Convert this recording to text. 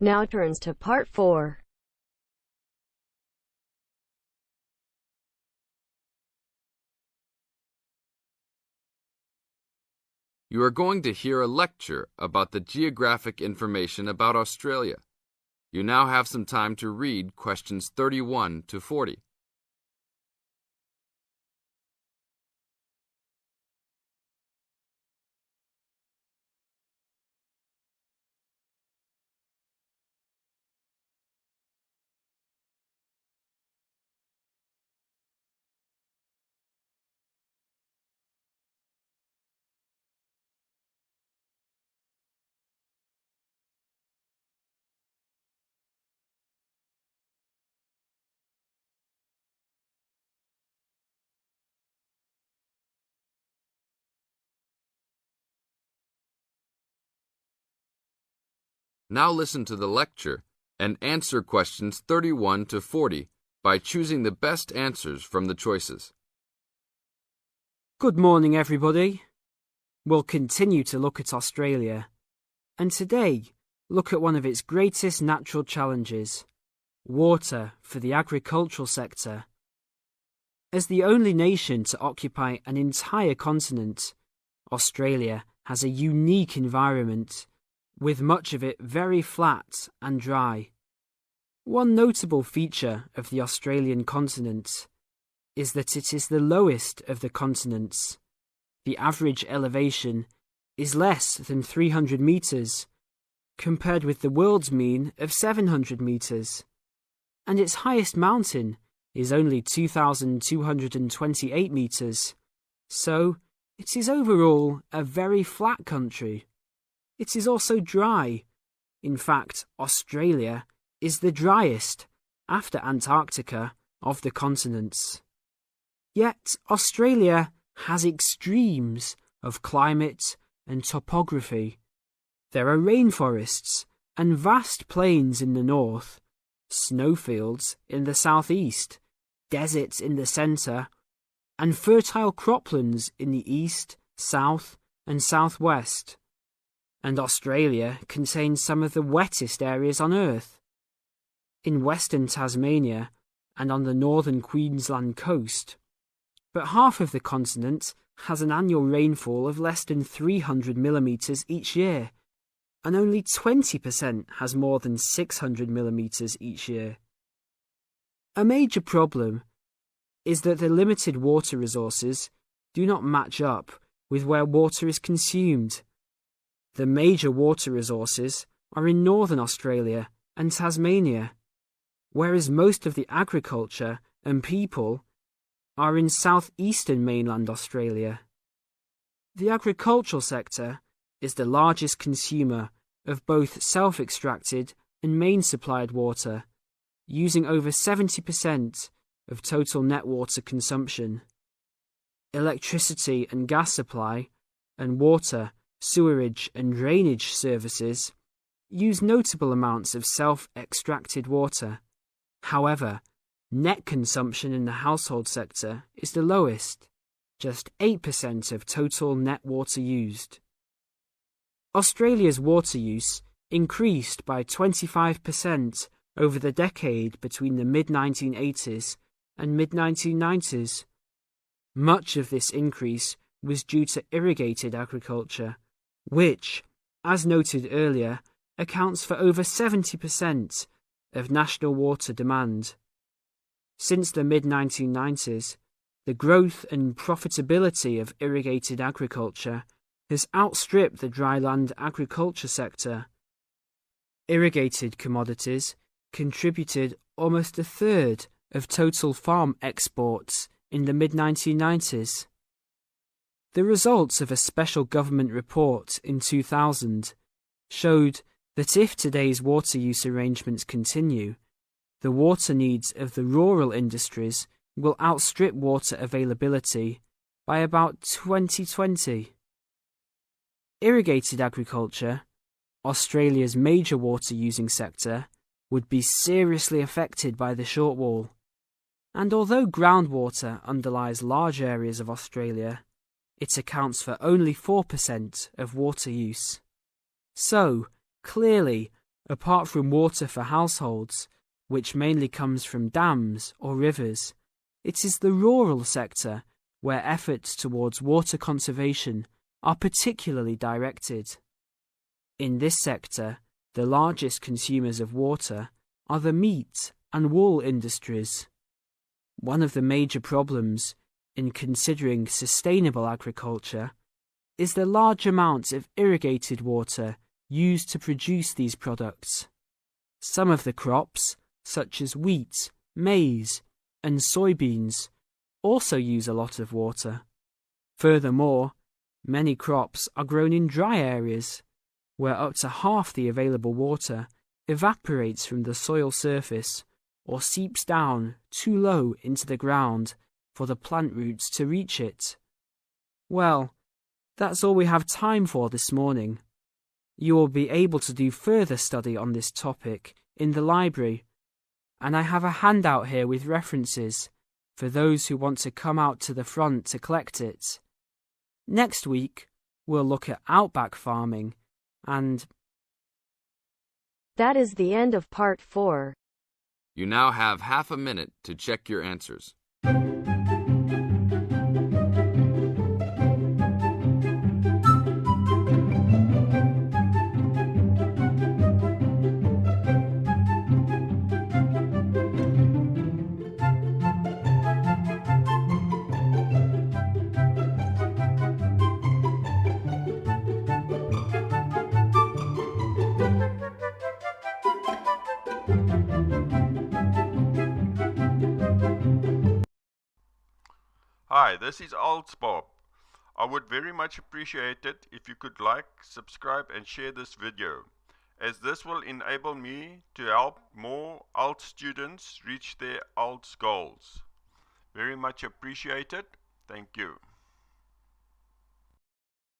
Now turns to part 4. You are going to hear a lecture about the geographic information about Australia. You now have some time to read questions 31 to 40. Now listen to the lecture and answer questions 31 to 40 by choosing the best answers from the choices. Good morning, everybody. We'll continue to look at Australia, and today look at one of its greatest natural challenges, water for the agricultural sector. As the only nation to occupy an entire continent, Australia has a unique environment, with much of it very flat and dry. One notable feature of the Australian continent is that it is the lowest of the continents. The average elevation is less than 300 metres, compared with the world's mean of 700 metres, and its highest mountain is only 2,228 metres, so it is overall a very flat country. It is also dry. In fact, Australia is the driest, after Antarctica, of the continents. Yet Australia has extremes of climate and topography. There are rainforests and vast plains in the north, snowfields in the southeast, deserts in the centre, and fertile croplands in the east, south, and southwest. And Australia contains some of the wettest areas on Earth. In western Tasmania and on the northern Queensland coast. But half of the continent has an annual rainfall of less than 300 millimetres each year, and only 20% has more than 600 millimetres each year. A major problem is that the limited water resources do not match up with where water is consumed. The major water resources are in northern Australia and Tasmania, whereas most of the agriculture and people are in southeastern mainland Australia. The agricultural sector is the largest consumer of both self-extracted and main-supplied water, using over 70% of total net water consumption. Electricity and gas supply and water, sewerage and drainage services use notable amounts of self-extracted water. However, net consumption in the household sector is the lowest, just 8% of total net water used. Australia's water use increased by 25% over the decade between the mid-1980s and mid-1990s. Much of this increase was due to irrigated agriculture, which, as noted earlier, accounts for over 70% of national water demand. Since the mid-1990s, the growth and profitability of irrigated agriculture has outstripped the dryland agriculture sector. Irrigated commodities contributed almost a third of total farm exports in the mid-1990s. The results of a special government report in 2000 showed that if today's water use arrangements continue, the water needs of the rural industries will outstrip water availability by about 2020. Irrigated agriculture, Australia's major water-using sector, would be seriously affected by the shortfall. And although groundwater underlies large areas of Australia, it accounts for only 4% of water use. So, clearly, Apart from water for households, which mainly comes from dams or rivers, it is the rural sector where efforts towards water conservation are particularly directed. In this sector, the largest consumers of water are the meat and wool industries. One of the major problems in considering sustainable agriculture is the large amounts of irrigated water used to produce these products. Some of the crops, such as wheat, maize, and soybeans, also use a lot of water. Furthermore, many crops are grown in dry areas, where up to half the available water evaporates from the soil surface or seeps down too low into the ground for the plant roots to reach it. Well, that's all we have time for this morning. You will be able to do further study on this topic in the library, and I have a handout here with references for those who want to come out to the front to collect it. Next week, we'll look at outback farming and... That is the end of part 4. You now have half a minute to check your answers. Hi, this is IELTS Bob. I would very much appreciate it if you could like, subscribe and share this video, as this will enable me to help more IELTS students reach their IELTS goals. Very much appreciated. Thank you.